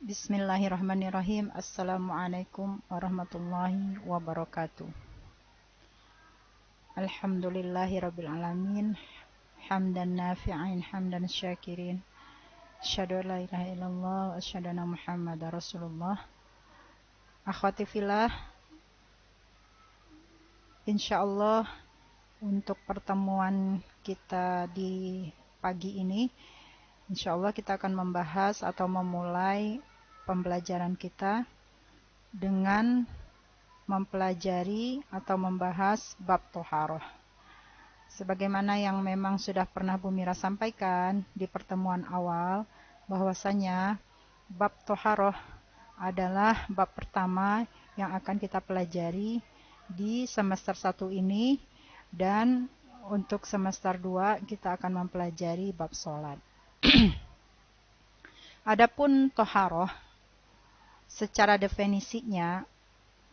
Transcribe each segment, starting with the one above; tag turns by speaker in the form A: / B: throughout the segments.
A: Bismillahirrahmanirrahim. Assalamualaikum warahmatullahi wabarakatuh. Alhamdulillahi rabbil alamin. Hamdan nafi'in, hamdan syakirin. Asyhadu an la ilaha illallah wa asyhadu anna Muhammadar Rasulullah. Akhwati fillah, insyaallah untuk pertemuan kita di pagi ini, insyaallah kita akan membahas atau memulai pembelajaran kita dengan mempelajari atau membahas bab toharoh. Sebagaimana yang memang sudah pernah Bu Mira sampaikan di pertemuan awal, bahwasanya bab toharoh adalah bab pertama yang akan kita pelajari di semester 1 ini, dan untuk semester 2 kita akan mempelajari bab sholat. Adapun toharoh secara definisinya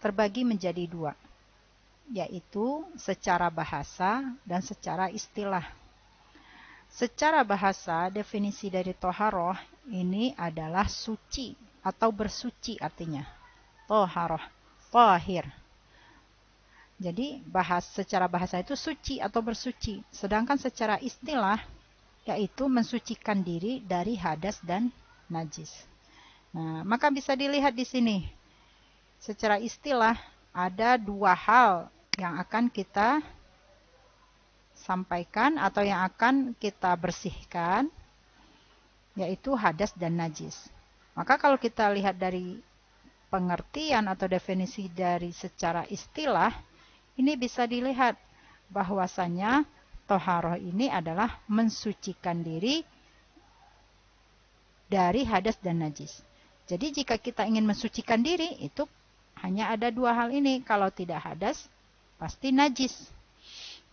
A: terbagi menjadi dua, yaitu secara bahasa dan secara istilah. Secara bahasa, definisi dari toharoh ini adalah suci atau bersuci artinya. Toharoh, tohir. Jadi secara bahasa itu suci atau bersuci. Sedangkan secara istilah, yaitu mensucikan diri dari hadas dan najis. Nah, maka bisa dilihat di sini. Secara istilah ada dua hal yang akan kita sampaikan atau yang akan kita bersihkan, yaitu hadas dan najis. Maka kalau kita lihat dari pengertian atau definisi dari secara istilah, ini bisa dilihat bahwasanya toharoh ini adalah mensucikan diri dari hadas dan najis. Jadi jika kita ingin mensucikan diri, itu hanya ada dua hal ini. Kalau tidak hadas, pasti najis.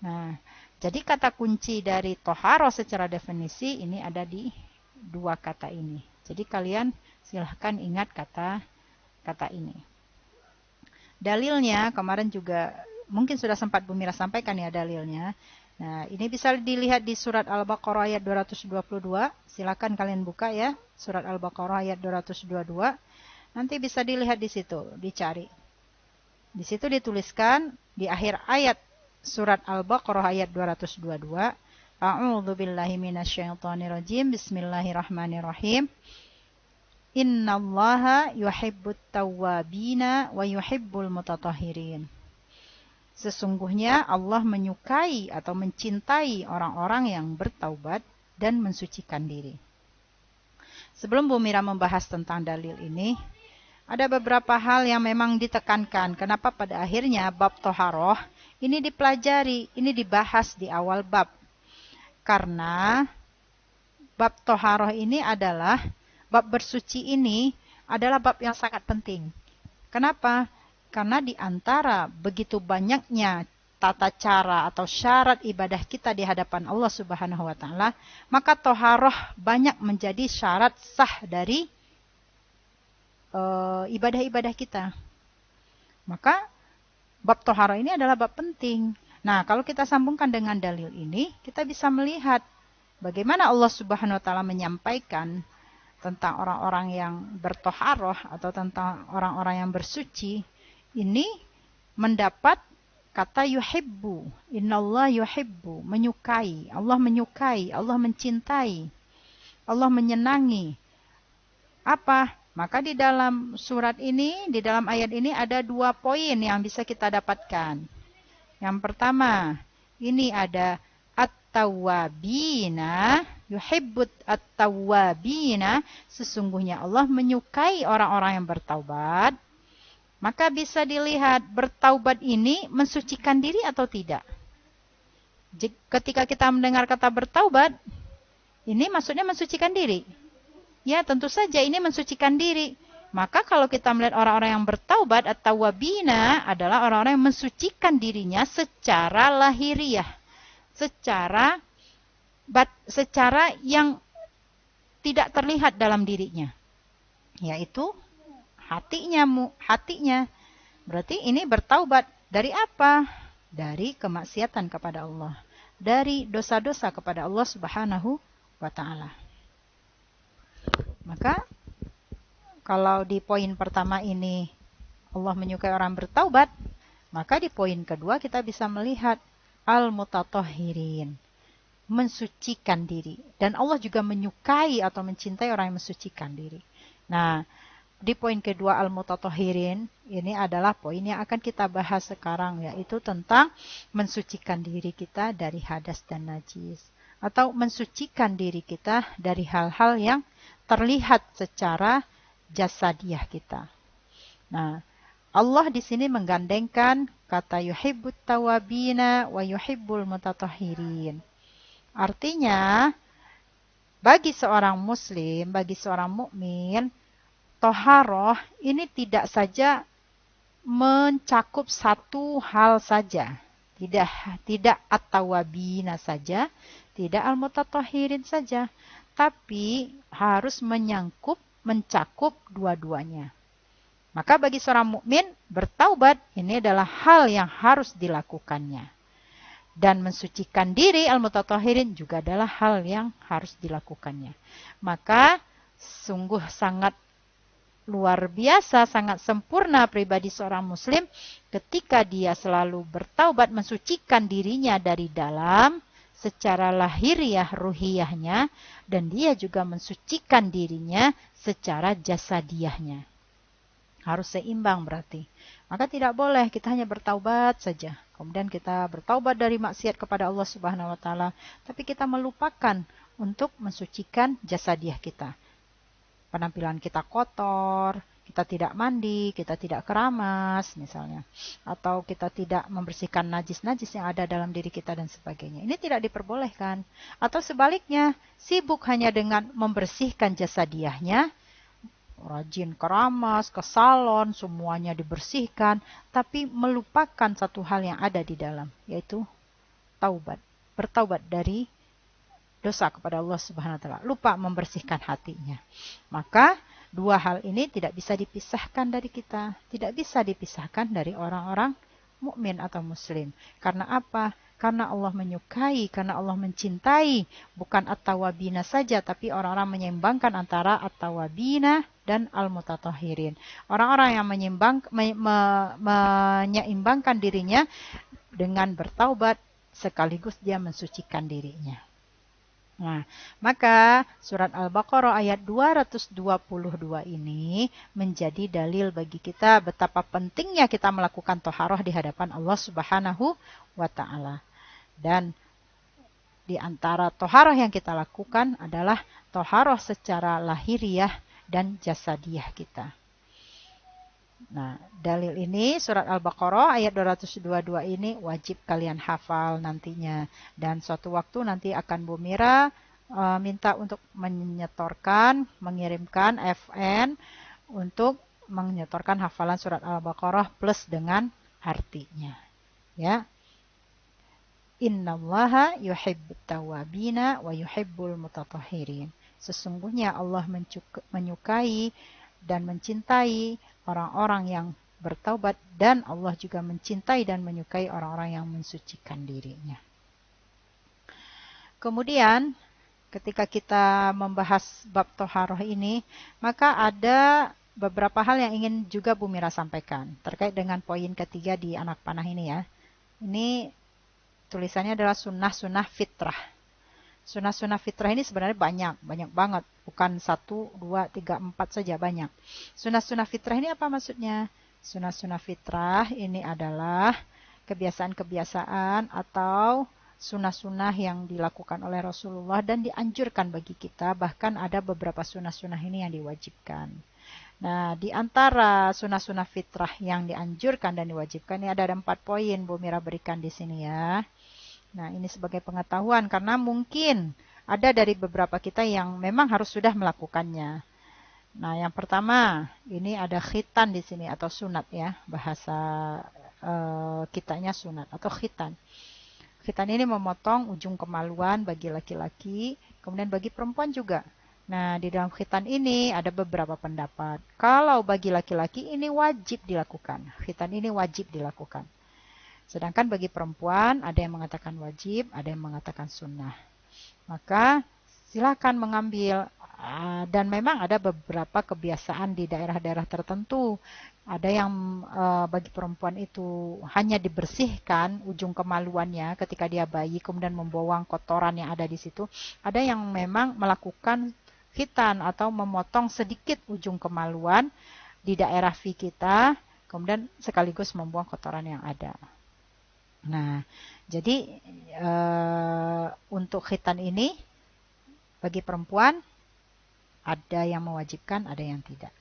A: Nah, jadi kata kunci dari toharoh secara definisi ini ada di dua kata ini. Jadi kalian silahkan ingat kata ini. Dalilnya kemarin juga mungkin sudah sempat Bu Mira sampaikan ya dalilnya. Nah, ini bisa dilihat di surat Al-Baqarah ayat 222. Silakan kalian buka ya, surat Al-Baqarah ayat 222. Nanti bisa dilihat di situ, dicari. Di situ dituliskan di akhir ayat surat Al-Baqarah ayat 222, A'udzu billahi minasyaitonir rajim. Bismillahirrahmanirrahim. Innallaha yuhibbut tawwabina wa yuhibbul mutatahhirin. Sesungguhnya Allah menyukai atau mencintai orang-orang yang bertaubat dan mensucikan diri. Sebelum Bu Mira membahas tentang dalil ini, ada beberapa hal yang memang ditekankan. Kenapa pada akhirnya bab toharoh ini dipelajari, ini dibahas di awal bab. Karena bab toharoh ini adalah, bab bersuci ini adalah bab yang sangat penting. Kenapa? Karena di antara begitu banyaknya tata cara atau syarat ibadah kita di hadapan Allah Subhanahu wa taala, maka toharoh banyak menjadi syarat sah dari ibadah-ibadah kita. Maka bab toharoh ini adalah bab penting. Nah, kalau kita sambungkan dengan dalil ini, kita bisa melihat bagaimana Allah Subhanahu wa taala menyampaikan tentang orang-orang yang bertoharoh atau tentang orang-orang yang bersuci. Ini mendapat kata yuhibbu. Innallah yuhibbu, menyukai. Allah menyukai, Allah mencintai, Allah menyenangi. Apa? Maka di dalam surat ini, di dalam ayat ini ada dua poin yang bisa kita dapatkan. Yang pertama, ini ada at-tawwabina, yuhibbut at-tawwabina, sesungguhnya Allah menyukai orang-orang yang bertaubat. Maka bisa dilihat bertaubat ini mensucikan diri atau tidak. Ketika kita mendengar kata bertaubat, ini maksudnya mensucikan diri. Ya, tentu saja ini mensucikan diri. Maka kalau kita melihat orang-orang yang bertaubat atau wabina adalah orang-orang yang mensucikan dirinya secara lahiriah. Secara yang tidak terlihat dalam dirinya. Yaitu hatinya. Berarti ini bertaubat dari apa? Dari kemaksiatan kepada Allah. Dari dosa-dosa kepada Allah Subhanahu wa taala. Maka Kalau di poin pertama ini Allah menyukai orang bertaubat, maka di poin kedua kita bisa melihat al-mutatahhirin, mensucikan diri. Dan Allah juga menyukai atau mencintai orang yang mensucikan diri. Nah, di poin kedua al-mutatahhirin, ini adalah poin yang akan kita bahas sekarang, yaitu tentang mensucikan diri kita dari hadas dan najis. Atau mensucikan diri kita dari hal-hal yang terlihat secara jasadiah kita. Nah, Allah di sini menggandengkan kata yuhibbut tawabina wa yuhibbul mutatahhirin. Artinya, bagi seorang muslim, bagi seorang mukmin, toharoh ini tidak saja mencakup satu hal saja. Tidak at-tawabina saja, tidak al-mutatahhirin saja, tapi harus mencakup dua-duanya. Maka bagi seorang mukmin, bertaubat ini adalah hal yang harus dilakukannya. Dan mensucikan diri al-mutatahhirin juga adalah hal yang harus dilakukannya. Maka sungguh sangat luar biasa, sangat sempurna pribadi seorang muslim ketika dia selalu bertaubat, mensucikan dirinya dari dalam secara lahiriah ruhiyahnya, dan dia juga mensucikan dirinya secara jasadiahnya. Harus seimbang berarti. Maka tidak boleh kita hanya bertaubat saja. Kemudian kita bertaubat dari maksiat kepada Allah Subhanahu wa taala, tapi kita melupakan untuk mensucikan jasadiah kita. Penampilan kita kotor, kita tidak mandi, kita tidak keramas misalnya, atau kita tidak membersihkan najis-najis yang ada dalam diri kita dan sebagainya. Ini tidak diperbolehkan. Atau sebaliknya, sibuk hanya dengan membersihkan jasadiahnya, rajin keramas, ke salon, semuanya dibersihkan, tapi melupakan satu hal yang ada di dalam, yaitu taubat. Bertaubat dari dosa kepada Allah Subhanahu wa taala, lupa membersihkan hatinya. Maka dua hal ini tidak bisa dipisahkan dari kita, tidak bisa dipisahkan dari orang-orang mukmin atau muslim. Karena apa? Karena Allah menyukai, karena Allah mencintai, bukan at-tawabina saja, tapi orang-orang menyeimbangkan antara at-tawabina dan al-mutatahhirin. Orang-orang yang menyeimbangkan dirinya dengan bertaubat sekaligus dia mensucikan dirinya. Nah, maka surat Al-Baqarah ayat 222 ini menjadi dalil bagi kita betapa pentingnya kita melakukan toharoh di hadapan Allah Subhanahu wa taala. Dan di antara toharoh yang kita lakukan adalah toharoh secara lahiriah dan jasadiah kita. Nah, dalil ini surat Al-Baqarah ayat 222 ini wajib kalian hafal nantinya. Dan suatu waktu nanti akan Bu Mira minta untuk mengirimkan FN untuk menyetorkan hafalan surat Al-Baqarah plus dengan artinya. Ya. Innallaha yuhibbut tawabina wa yuhibbul mutatahhirin. Sesungguhnya Allah menyukai dan mencintai orang-orang yang bertaubat, dan Allah juga mencintai dan menyukai orang-orang yang mensucikan dirinya. Kemudian ketika kita membahas bab toharoh ini, maka ada beberapa hal yang ingin juga Bu Mira sampaikan terkait dengan poin ketiga di anak panah ini ya. Ini tulisannya adalah sunnah-sunnah fitrah. Sunnah-sunnah fitrah ini sebenarnya banyak banget. Bukan 1, 2, 3, 4 saja, banyak. Sunnah-sunnah fitrah ini apa maksudnya? Sunnah-sunnah fitrah ini adalah kebiasaan-kebiasaan atau sunnah-sunnah yang dilakukan oleh Rasulullah dan dianjurkan bagi kita. Bahkan ada beberapa sunnah-sunnah ini yang diwajibkan. Nah, di antara sunnah-sunnah fitrah yang dianjurkan dan diwajibkan ini ada 4 poin Bu Mira berikan di sini ya. Nah, ini sebagai pengetahuan karena mungkin ada dari beberapa kita yang memang harus sudah melakukannya. Nah, yang pertama, ini ada khitan di sini atau sunat ya, bahasa kitanya sunat atau khitan. Khitan ini memotong ujung kemaluan bagi laki-laki, kemudian bagi perempuan juga. Nah, di dalam khitan ini ada beberapa pendapat. Kalau bagi laki-laki ini wajib dilakukan. Khitan ini wajib dilakukan. Sedangkan bagi perempuan ada yang mengatakan wajib, ada yang mengatakan sunnah. Maka silakan mengambil Dan memang ada beberapa kebiasaan di daerah-daerah tertentu. Ada yang bagi perempuan itu hanya dibersihkan ujung kemaluannya ketika dia bayi, kemudian membuang kotoran yang ada di situ. Ada yang memang melakukan khitan atau memotong sedikit ujung kemaluan di daerah V kita, kemudian sekaligus membuang kotoran yang ada. Nah, jadi untuk khitan ini bagi perempuan ada yang mewajibkan, ada yang tidak.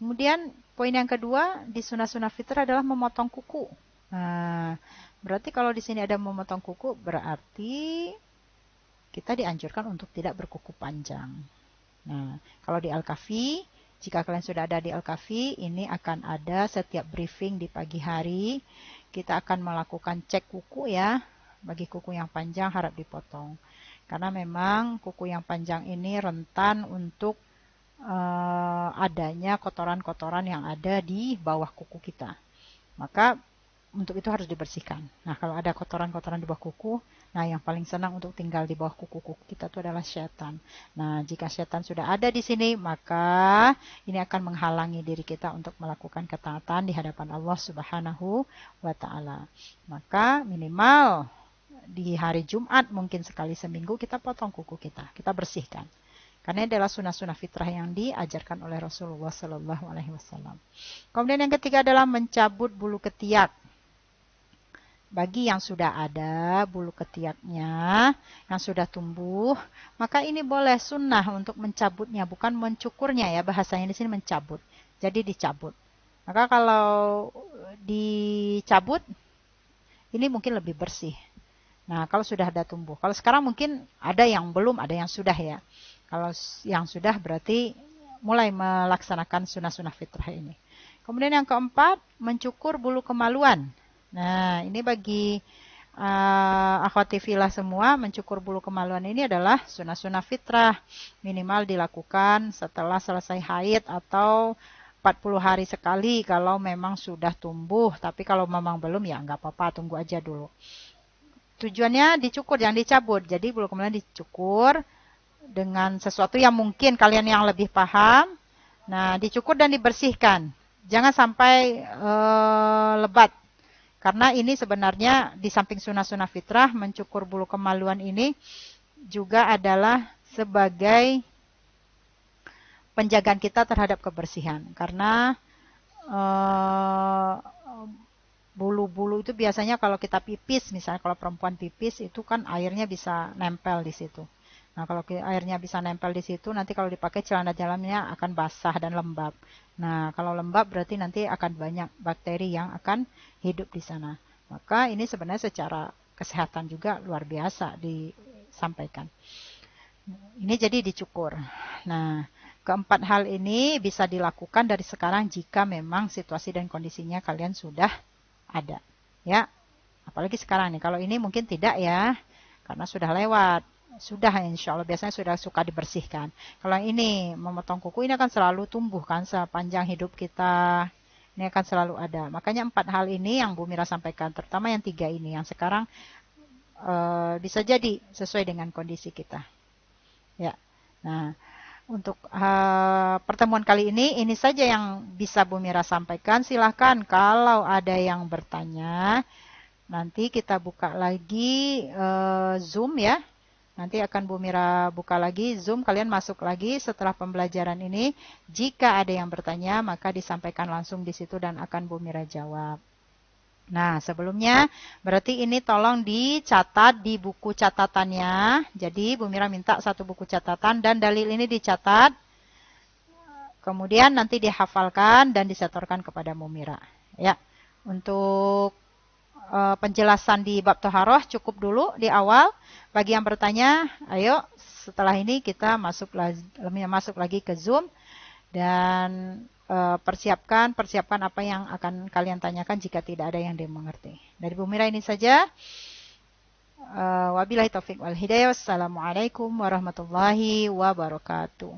A: Kemudian poin yang kedua di sunnah-sunnah fitrah adalah memotong kuku. Nah, berarti kalau di sini ada memotong kuku, berarti kita dianjurkan untuk tidak berkuku panjang. Nah, kalau di Al-Kafi, jika kalian sudah ada di Al-Kafi, ini akan ada setiap briefing di pagi hari. Kita akan melakukan cek kuku ya. Bagi kuku yang panjang harap dipotong. Karena memang kuku yang panjang ini rentan untuk adanya kotoran-kotoran yang ada di bawah kuku kita. Maka untuk itu harus dibersihkan. Nah, kalau ada kotoran-kotoran di bawah kuku, nah yang paling senang untuk tinggal di bawah kuku-kuku kita itu adalah setan. Nah, jika setan sudah ada di sini, maka ini akan menghalangi diri kita untuk melakukan ketaatan di hadapan Allah Subhanahu wa taala. Maka minimal di hari Jumat mungkin sekali seminggu kita potong kuku kita bersihkan. Karena ini adalah sunnah-sunnah fitrah yang diajarkan oleh Rasulullah Sallallahu Alaihi Wasallam. Kemudian yang ketiga adalah mencabut bulu ketiak. Bagi yang sudah ada bulu ketiaknya, yang sudah tumbuh, maka ini boleh sunnah untuk mencabutnya, bukan mencukurnya ya, bahasanya di sini mencabut. Jadi dicabut. Maka kalau dicabut, ini mungkin lebih bersih. Nah, kalau sudah ada tumbuh. Kalau sekarang mungkin ada yang belum, ada yang sudah ya. Kalau yang sudah berarti mulai melaksanakan sunnah-sunnah fitrah ini. Kemudian yang keempat, mencukur bulu kemaluan. Nah, ini bagi akhwati fillah semua, mencukur bulu kemaluan ini adalah sunnah-sunnah fitrah. Minimal dilakukan setelah selesai haid atau 40 hari sekali kalau memang sudah tumbuh. Tapi kalau memang belum ya nggak apa-apa, tunggu aja dulu. Tujuannya dicukur, jangan dicabut. Jadi bulu kemaluan dicukur dengan sesuatu yang mungkin kalian yang lebih paham. Nah, dicukur dan dibersihkan. Jangan sampai lebat. Karena ini sebenarnya di samping sunnah-sunnah fitrah, mencukur bulu kemaluan ini juga adalah sebagai penjagaan kita terhadap kebersihan. Karena bulu-bulu itu biasanya kalau kita pipis, misalnya kalau perempuan pipis itu kan airnya bisa nempel di situ. Nah, kalau airnya bisa nempel di situ, nanti kalau dipakai celana dalamnya akan basah dan lembab. Nah, kalau lembab berarti nanti akan banyak bakteri yang akan hidup di sana. Maka ini sebenarnya secara kesehatan juga luar biasa disampaikan. Ini jadi dicukur. Nah, keempat hal ini bisa dilakukan dari sekarang jika memang situasi dan kondisinya kalian sudah ada. Ya, apalagi sekarang nih. Kalau ini mungkin tidak ya, karena sudah lewat. Sudah insya Allah biasanya sudah suka dibersihkan. Kalau ini memotong kuku ini akan selalu tumbuh kan sepanjang hidup kita. Ini akan selalu ada. Makanya 4 hal ini yang Bu Mira sampaikan, terutama yang 3 ini yang sekarang bisa jadi sesuai dengan kondisi kita. Ya. Nah, untuk pertemuan kali ini saja yang bisa Bu Mira sampaikan. Silahkan kalau ada yang bertanya, nanti kita buka lagi Zoom ya. Nanti akan Bu Mira buka lagi Zoom, kalian masuk lagi setelah pembelajaran ini. Jika ada yang bertanya, maka disampaikan langsung di situ dan akan Bu Mira jawab. Nah, sebelumnya berarti ini tolong dicatat di buku catatannya. Jadi Bu Mira minta 1 buku catatan dan dalil ini dicatat. Kemudian nanti dihafalkan dan disetorkan kepada Bu Mira. Ya, untuk penjelasan di bab Thaharah cukup dulu di awal. Bagi yang bertanya, ayo setelah ini kita masuk lagi ke Zoom dan persiapkan apa yang akan kalian tanyakan jika tidak ada yang dimengerti. Dari Bu Mira ini saja. Wabillahi taufiq wal hidayah. Wassalamualaikum warahmatullahi wabarakatuh.